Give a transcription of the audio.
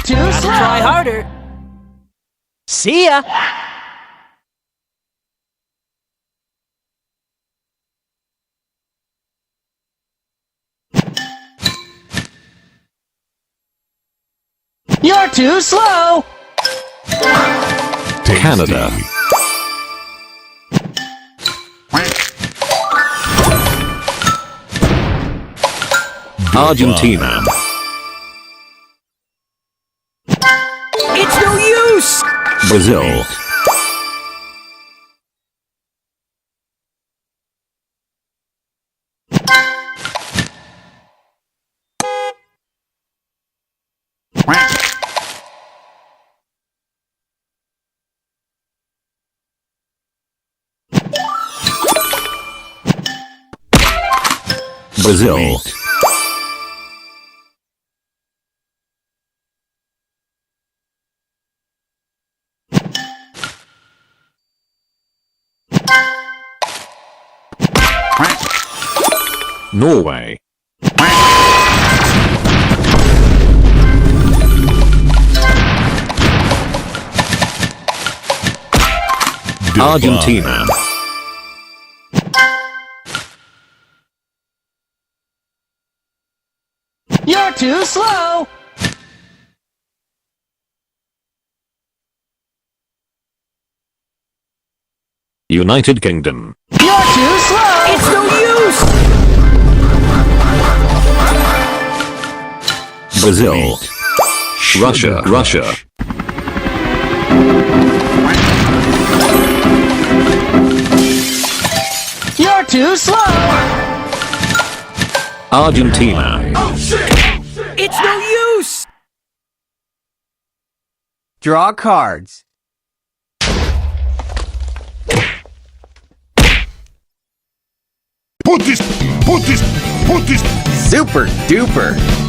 too slow. Try harder. See ya. You're too slow. Canada. Argentina. It's no use. Brazil. Brazil. Norway. Argentina. You're too slow. United Kingdom. You're too slow. It's no use. Brazil. Russia. You're too slow. Argentina. It's no use. Draw cards. Put this. Super duper.